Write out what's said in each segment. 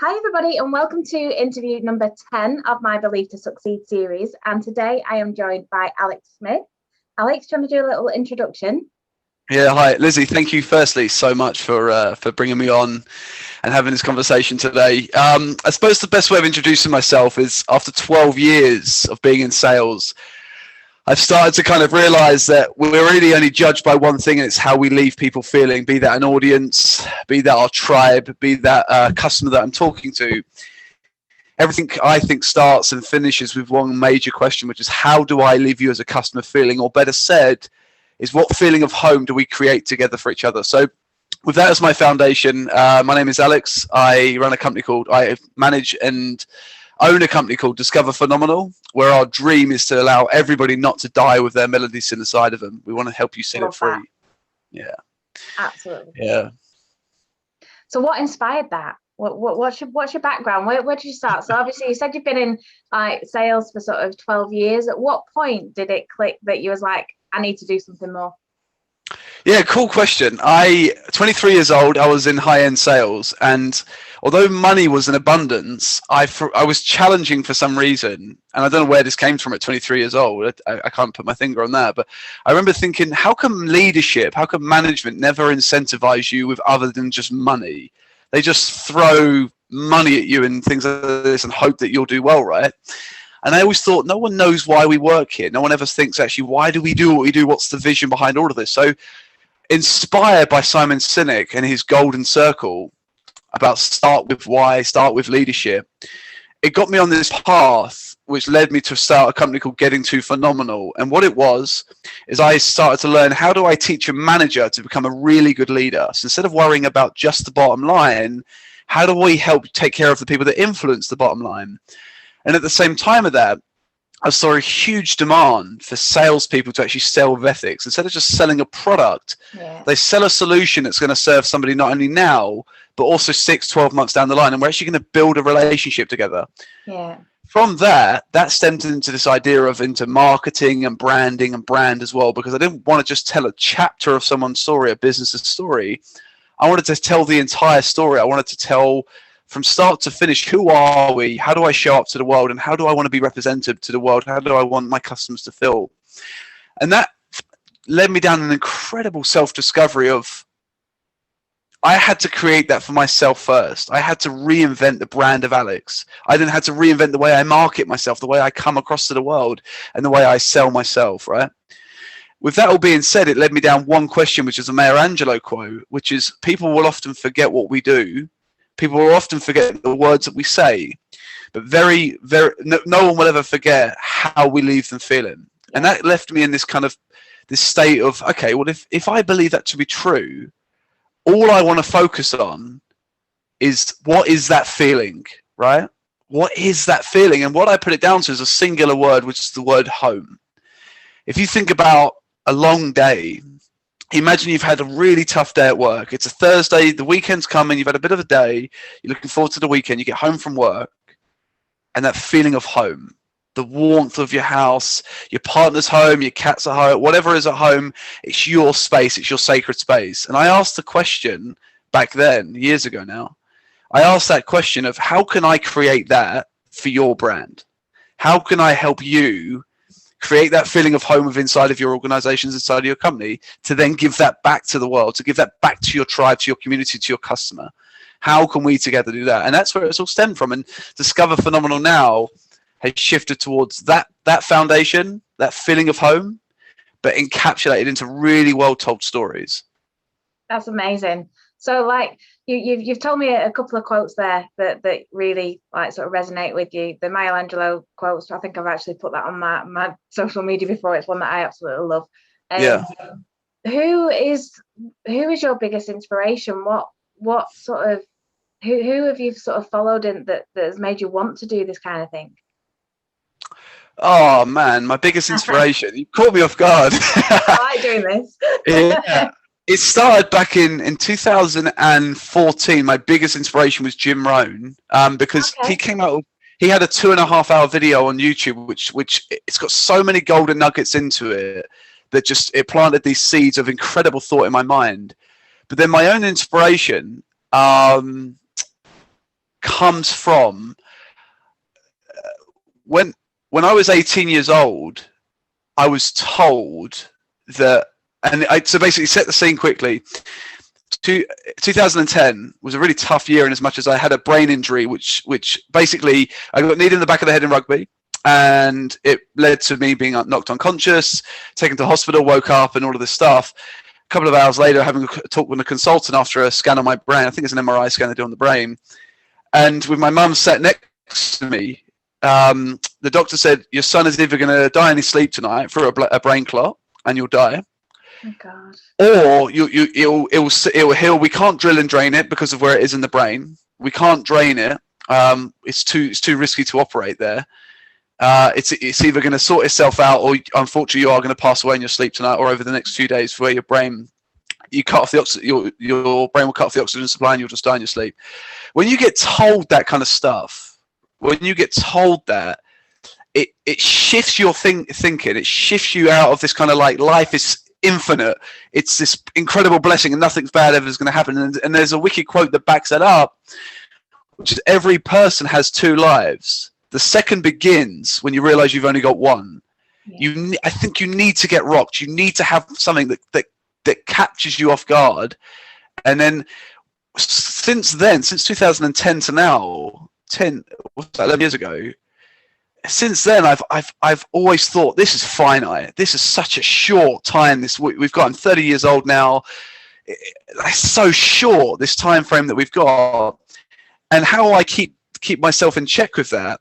Hi, everybody, and welcome to interview number 10 of my Believe to Succeed series. And today I am joined by Alex Smith. Alex, do you want to do a little introduction? Yeah, hi, Lizzie. Thank you, firstly, so much for bringing me on and having this conversation today. I suppose the best way of introducing myself is after 12 years of being in sales, I've started to kind of realize that we're really only judged by one thing, and it's how we leave people feeling, be that an audience, be that our tribe, be that a customer that I'm talking to. Everything I think starts and finishes with one major question, which is how do I leave you as a customer feeling, or better said, is what feeling of home do we create together for each other? So with that as my foundation, my name is Alex. I manage and own a company called Discover Phenomenal, where our dream is to allow everybody not to die with their melodies inside of them. We want to help you set it free. That. Yeah. Absolutely. Yeah. So what inspired that? What's your background? Where did you start? So obviously you said you've been in sales for sort of 12 years. At what point did it click that you was like, I need to do something more? Yeah, cool question. 23 years old, I was in high-end sales, and although money was in abundance, I was challenging for some reason, and I don't know where this came from at 23 years old. I can't put my finger on that, but I remember thinking, how come leadership, how come management never incentivize you with other than just money? They just throw money at you and things like this and hope that you'll do well, right? And I always thought, no one knows why we work here. No one ever thinks, actually, why do we do what we do? What's the vision behind all of this? So inspired by Simon Sinek and his golden circle about start with why, start with leadership, it got me on this path, which led me to start a company called Getting to Phenomenal. And what it was is I started to learn, how do I teach a manager to become a really good leader? So instead of worrying about just the bottom line, how do we help take care of the people that influence the bottom line? And at the same time of that, I saw a huge demand for salespeople to actually sell with ethics. Instead of just selling a product, they sell a solution that's going to serve somebody not only now, but also 6, 12 months down the line. And we're actually going to build a relationship together. Yeah. From that stemmed into this idea of into marketing and branding and brand as well, because I didn't want to just tell a chapter of someone's story, a business's story. I wanted to tell the entire story. I wanted to tell from start to finish, who are we? How do I show up to the world? And how do I want to be representative to the world? How do I want my customers to feel? And that led me down an incredible self-discovery of, I had to create that for myself first. I had to reinvent the brand of Alex. I then had to reinvent the way I market myself, the way I come across to the world, and the way I sell myself, right? With that all being said, it led me down one question, which is a Maya Angelou quote, which is, people will often forget what we do. People will often forget the words that we say, but no one will ever forget how we leave them feeling. And that left me in this kind of this state of, okay, well, if I believe that to be true, all I want to focus on is, what is that feeling, right? What is that feeling? And what I put it down to is a singular word, which is the word home. If you think about a long day, imagine you've had a really tough day at work. It's a Thursday, the weekend's coming, you've had a bit of a day, you're looking forward to the weekend, you get home from work, and that feeling of home, the warmth of your house, your partner's home, your cat's at home, whatever is at home, it's your space, it's your sacred space. And I asked the question back then, years ago now, I asked that question of, how can I create that for your brand? How can I help you create that feeling of home inside of your organizations, inside of your company, to then give that back to the world, to give that back to your tribe, to your community, to your customer? How can we together do that? And that's where it's all stemmed from. And Discover Phenomenal now has shifted towards that foundation, that feeling of home, but encapsulated into really well-told stories. That's amazing. So like you've told me a couple of quotes there that really like sort of resonate with you. The Maya Angelou quotes, I think I've actually put that on my social media before. It's one that I absolutely love. Yeah. Who is your biggest inspiration? What sort of who have you sort of followed in that has made you want to do this kind of thing? Oh man, my biggest inspiration. You caught me off guard. I like doing this. Yeah. It started back in 2014. My biggest inspiration was Jim Rohn, because he came out. He had a 2.5-hour video on YouTube, which it's got so many golden nuggets into it that it planted these seeds of incredible thought in my mind. But then my own inspiration, comes from when I was 18 years old, I was told that, and so basically set the scene quickly. 2010 was a really tough year in as much as I had a brain injury, which basically I got kneed in the back of the head in rugby, and it led to me being knocked unconscious, taken to hospital, woke up, and all of this stuff. A couple of hours later, having a talk with a consultant after a scan on my brain. I think it's an MRI scan they do on the brain. And with my mum sat next to me, the doctor said, your son is either going to die in his sleep tonight through a brain clot, and you'll die. Oh God. Or it'll heal. We can't drill and drain it because of where it is in the brain. We can't drain it. It's too risky to operate there. It's either going to sort itself out, or unfortunately you are going to pass away in your sleep tonight, or over the next few days, where your brain, you cut off the your brain will cut off the oxygen supply, and you'll just die in your sleep. When you get told that kind of stuff, when you get told that, it shifts your thinking. It shifts you out of this kind of like life is infinite. It's this incredible blessing, and nothing bad ever is going to happen. And there's a wicked quote that backs that up, which is every person has two lives. The second begins when you realize you've only got one. Yeah. I think you need to get rocked. You need to have something that captures you off guard. And then since 2010 to now, 11 years ago, since then I've always thought this is finite. This is such a short time. We've got, I'm 30 years old now. It's so short, this time frame that we've got. And how I keep myself in check with that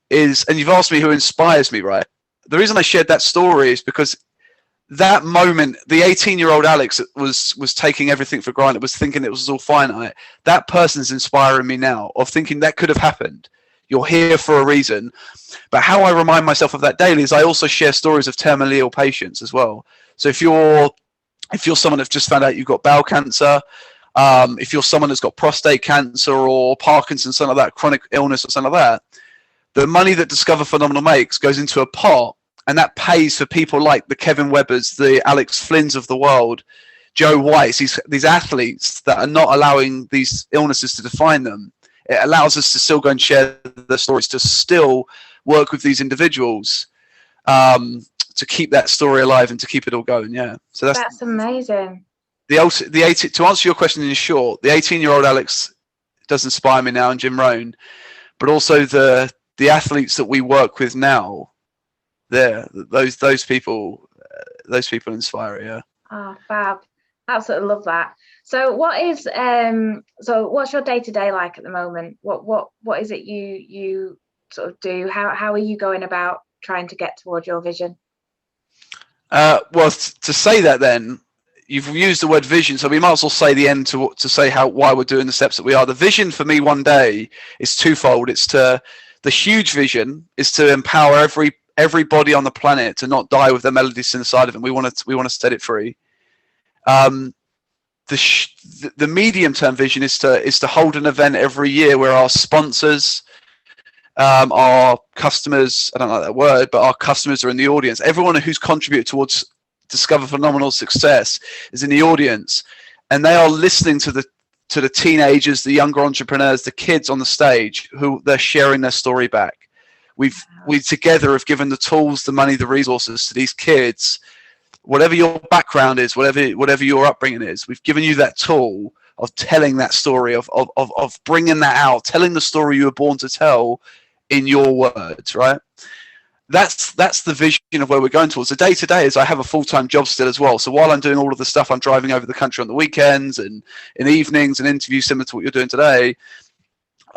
is, and you've asked me who inspires me, right? The reason I shared that story is because that moment, the 18-year-old Alex was taking everything for granted, was thinking it was all finite. That person's inspiring me now, of thinking that could have happened. You're here for a reason. But how I remind myself of that daily is I also share stories of terminally ill patients as well. So if you're someone that's just found out you've got bowel cancer, if you're someone that's got prostate cancer or Parkinson's, something like that, chronic illness or something like that, the money that Discover Phenomenal makes goes into a pot, and that pays for people like the Kevin Webbers, the Alex Flynns of the world, Joe Whites, these athletes that are not allowing these illnesses to define them. It allows us to still go and share the stories, to still work with these individuals, to keep that story alive and to keep it all going. Yeah, so that's amazing. To answer your question in short, the 18-year-old Alex does inspire me now, and Jim Rohn, but also the athletes that we work with now. Those people inspire. Yeah. Oh, fab! Absolutely love that. So, what's your day-to-day like at the moment? What is it you sort of do? How are you going about trying to get towards your vision? Well, to say that, then you've used the word vision, so we might as well say the end to say why we're doing the steps that we are. The vision for me one day is twofold. The huge vision is to empower everybody on the planet to not die with their melodies inside of them. We want to set it free. The medium-term vision is to hold an event every year where our sponsors, our customers, I don't like that word, but our customers are in the audience. Everyone who's contributed towards Discover Phenomenal success is in the audience, and they are listening to the teenagers, the younger entrepreneurs, the kids on the stage, who they're sharing their story back. We together have given the tools, the money, the resources to these kids. Whatever your background is, whatever your upbringing is, we've given you that tool of telling that story, of bringing that out, telling the story you were born to tell in your words, right? That's the vision of where we're going towards. The day-to-day is I have a full-time job still as well. So while I'm doing all of the stuff, I'm driving over the country on the weekends and in evenings and interviews similar to what you're doing today.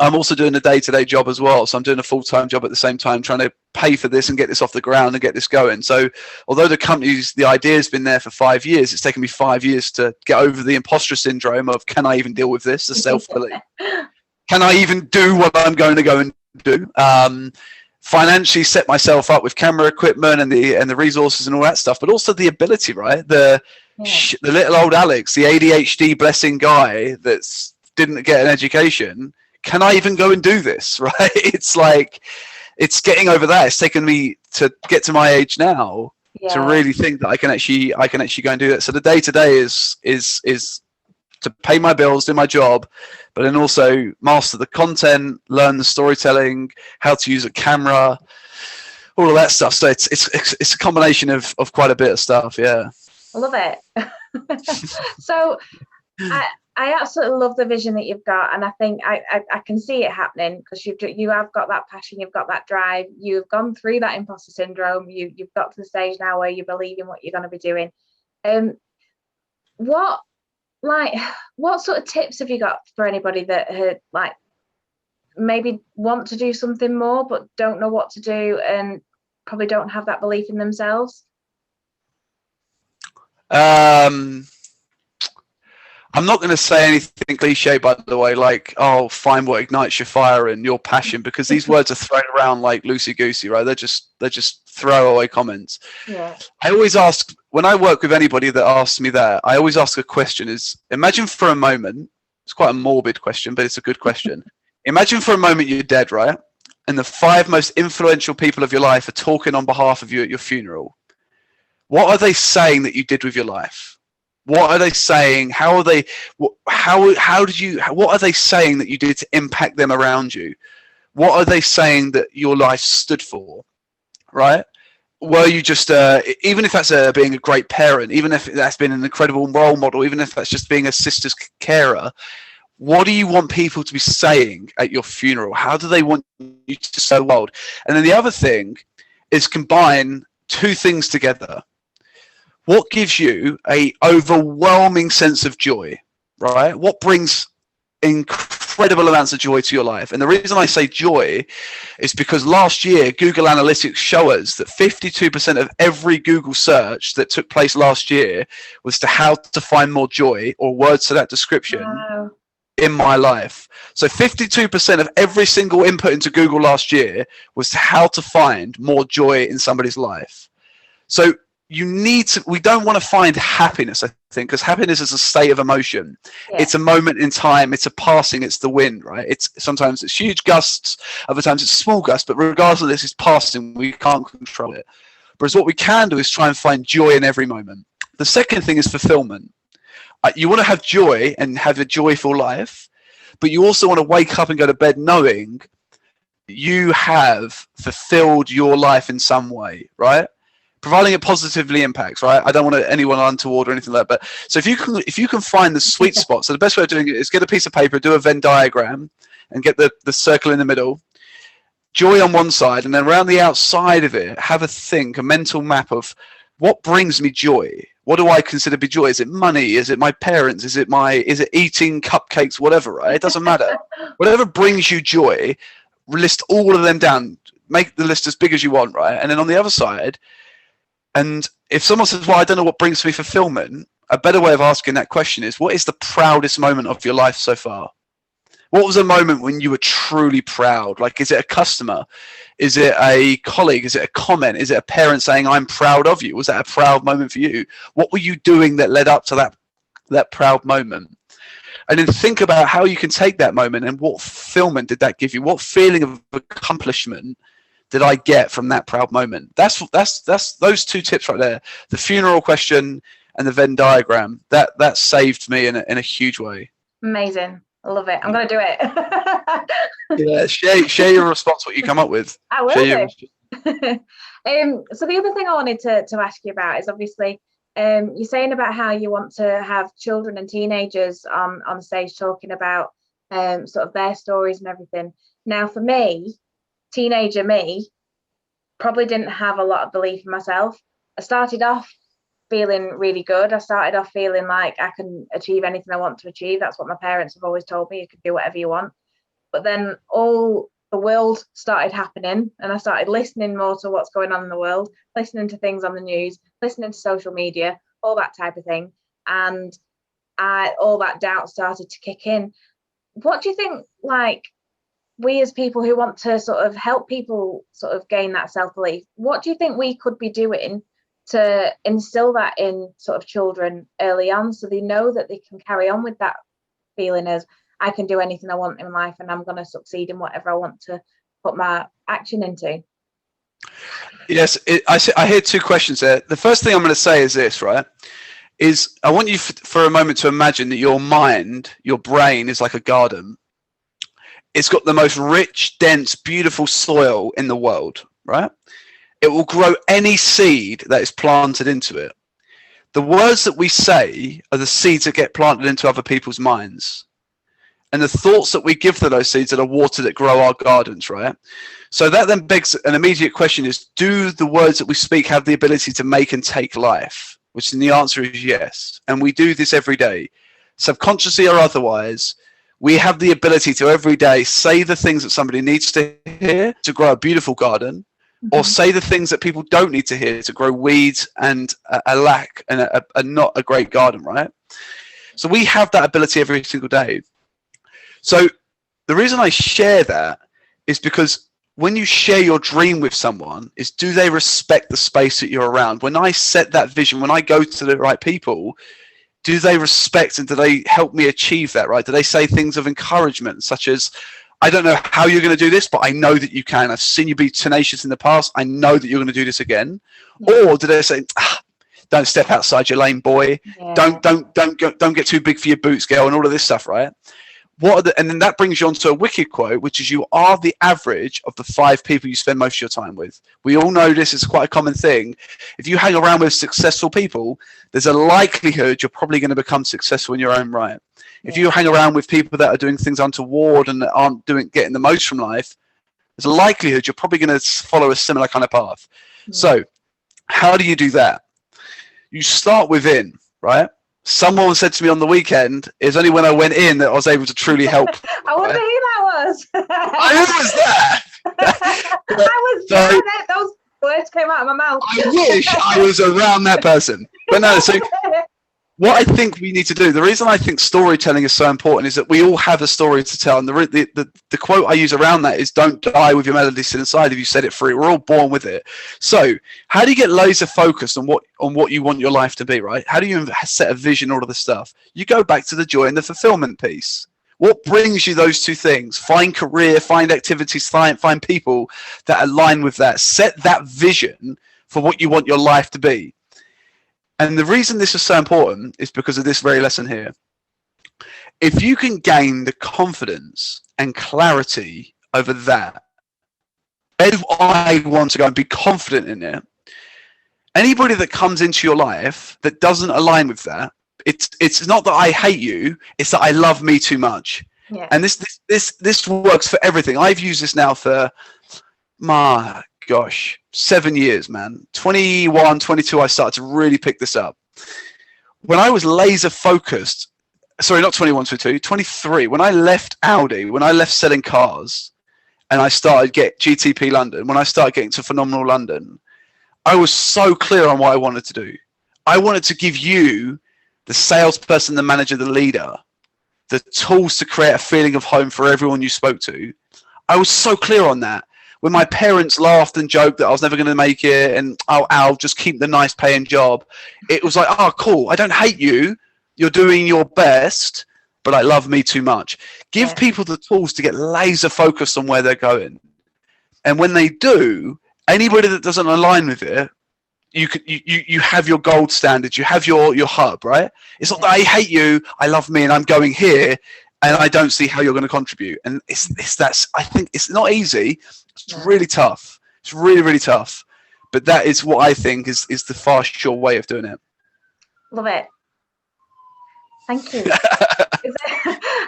I'm also doing a day-to-day job as well. So I'm doing a full-time job at the same time, trying to pay for this and get this off the ground and get this going. So although the idea has been there for 5 years, it's taken me 5 years to get over the imposter syndrome of, can I even deal with this? The self-belief. Can I even do what I'm going to go and do? Financially set myself up with camera equipment and the resources and all that stuff, but also the ability, right? The little old Alex, the ADHD blessing guy that's didn't get an education. Can I even go and do this, right? It's like, it's getting over that. It's taken me to get to my age now to really think that I can actually go and do that. So the day to day is to pay my bills, do my job, but then also master the content, learn the storytelling, how to use a camera, all of that stuff. So it's a combination of quite a bit of stuff. Yeah. I love it. So I absolutely love the vision that you've got, and I think I can see it happening, because you have got that passion, you've got that drive, you've gone through that imposter syndrome, you've got to the stage now where you believe in what you're going to be doing. What sort of tips have you got for anybody that like maybe want to do something more but don't know what to do and probably don't have that belief in themselves? I'm not going to say anything cliche, by the way, like, oh, find what ignites your fire and your passion, because these words are thrown around like loosey-goosey, right? They're just throwaway comments. Yeah. I always ask, when I work with anybody that asks me that, I always ask a question is, imagine for a moment, it's quite a morbid question, but it's a good question. Imagine for a moment you're dead, right? And the 5 most influential people of your life are talking on behalf of you at your funeral. What are they saying that you did with your life? What are they saying? How are they? How did you? What are they saying that you did to impact them around you? What are they saying that your life stood for? Right? Were you just even if that's being a great parent, even if that's been an incredible role model, even if that's just being a sister's carer? What do you want people to be saying at your funeral? How do they want you to say the world? And then the other thing is combine 2 things together. What gives you a overwhelming sense of joy, right? What brings incredible amounts of joy to your life? And the reason I say joy is because last year, Google Analytics show us that 52% of every Google search that took place last year was to how to find more joy, or words to that description. Wow. In my life. So 52% of every single input into Google last year was to how to find more joy in somebody's life. So we don't want to find happiness, I think, because happiness is a state of emotion. Yeah. It's a moment in time, it's a passing, it's the wind, right? Sometimes it's huge gusts, other times it's small gusts, but regardless of this, it's passing, we can't control it. Whereas what we can do is try and find joy in every moment. The second thing is fulfillment. You want to have joy and have a joyful life, but you also want to wake up and go to bed knowing you have fulfilled your life in some way, right? Providing it positively impacts, right? I don't want anyone untoward or anything like that. But so if you can find the sweet spot, so the best way of doing it is get a piece of paper, do a Venn diagram, and get the circle in the middle. Joy on one side, and then around the outside of it, have a mental map of what brings me joy. What do I consider to be joy? Is it money? Is it my parents? Is it eating cupcakes? Whatever, right? It doesn't matter. Whatever brings you joy, list all of them down. Make the list as big as you want, right? And then on the other side, and if someone says, well, I don't know what brings me fulfillment, a better way of asking that question is, what is the proudest moment of your life so far? What was a moment when you were truly proud? Like, is it a customer? Is it a colleague? Is it a comment? Is it a parent saying, I'm proud of you? Was that a proud moment for you? What were you doing that led up to that proud moment? And then think about how you can take that moment and what fulfillment did that give you? What feeling of accomplishment did I get from that proud moment? That's those 2 tips right there. The funeral question and the Venn diagram. That saved me in a huge way. Amazing. I love it. I'm going to do it. Yeah, share your response, what you come up with. I will do. So the other thing I wanted to ask you about is, obviously, you're saying about how you want to have children and teenagers on stage talking about sort of their stories and everything. Now, for me, teenager me probably didn't have a lot of belief in myself. I started off feeling really good. I started off feeling like I can achieve anything I want to achieve. That's what my parents have always told me. You can do whatever you want. But then all the world started happening, and I started listening more to what's going on in the world, listening to things on the news, listening to social media, all that type of thing. And all that doubt started to kick in. What do you think, like, we as people who want to sort of help people sort of gain that self-belief, what do you think we could be doing to instill that in sort of children early on, so they know that they can carry on with that feeling as, I can do anything I want in life and I'm going to succeed in whatever I want to put my action into? Yes, I hear 2 questions there. The first thing I'm going to say is this, right? is I want you for a moment to imagine that your mind, your brain is like a garden. It's got the most rich, dense, beautiful soil in the world, right? It will grow any seed that is planted into it. The words that we say are the seeds that get planted into other people's minds. And the thoughts that we give to those seeds are the water that grow our gardens, right? So that then begs an immediate question is, do the words that we speak have the ability to make and take life? Which the answer is yes. And we do this every day. Subconsciously or otherwise, we have the ability to every day say the things that somebody needs to hear to grow a beautiful garden, or say the things that people don't need to hear to grow weeds and a lack and a not a great garden, right? So we have that ability every single day. So the reason I share that is because when you share your dream with someone, is do they respect the space that you're around? When I set that vision, when I go to the right people, do they respect and do they help me achieve that, right? Do they say things of encouragement, such as, I don't know how you're going to do this, but I know that you can. I've seen you be tenacious in the past. I know that you're going to do this again. Yeah. Or do they say, don't step outside your lane, boy. Yeah. Don't get too big for your boots, girl, and all of this stuff, right? And then that brings you on to a wicked quote, which is, you are the average of the 5 people you spend most of your time with. We all know this is quite a common thing. If you hang around with successful people, there's a likelihood you're probably going to become successful in your own right. If you hang around with people that are doing things untoward and that aren't getting the most from life, there's a likelihood you're probably going to follow a similar kind of path. So how do you do that? You start within, right? Someone said to me on the weekend, it's only when I went in that I was able to truly help. I wonder who that was. I was there. I was there. Those words came out of my mouth. I wish I was around that person. But no, so what I think we need to do, the reason I think storytelling is so important is that we all have a story to tell. And the quote I use around that is, don't die with your melody still inside if you said it free. We're all born with it. So how do you get laser focused on what you want your life to be, right? How do you set a vision, all of the stuff? You go back to the joy and the fulfillment piece. What brings you those two things? Find career, find activities, find people that align with that. Set that vision for what you want your life to be. And the reason this is so important is because of this very lesson here. If you can gain the confidence and clarity over that, where do I want to go, and be confident in it, anybody that comes into your life that doesn't align with that, it's not that I hate you, it's that I love me too much. Yeah. And this works for everything. I've used this now for my gosh, 7 years, man. 21, 22, I started to really pick this up. When I was laser focused, sorry, not 21, 22, 23, when I left Audi, when I left selling cars and I started GTP London, when I started getting to Phenomenal London, I was so clear on what I wanted to do. I wanted to give you, the salesperson, the manager, the leader, the tools to create a feeling of home for everyone you spoke to. I was so clear on that. When my parents laughed and joked that I was never going to make it and I'll just keep the nice paying job, it was like, oh, cool. I don't hate you. You're doing your best, but I love me too much. Give people the tools to get laser focused on where they're going. And when they do, anybody that doesn't align with it, you have your gold standards. You have your hub, right? It's not that I hate you. I love me and I'm going here and I don't see how you're going to contribute. And I think it's not easy. It's really tough. It's really, really tough. But that is what I think is the fast, sure way of doing it. Love it. Thank you.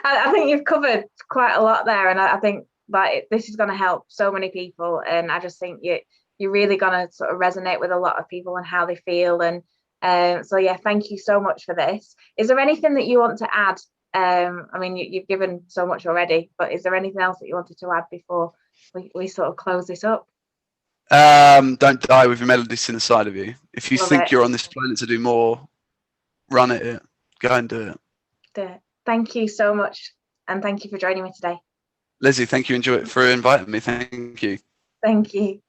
I think you've covered quite a lot there. And I think that this is going to help so many people. And I just think you're really going to sort of resonate with a lot of people and how they feel. And so, yeah, thank you so much for this. Is there anything that you want to add? I mean, you've given so much already, but is there anything else that you wanted to add before we sort of close this up? Don't die with your melodies inside of you. If you think you're on this planet to do more, run at it. Go and do it. Thank you so much. And thank you for joining me today. Lizzie, thank you for inviting me. Thank you. Thank you.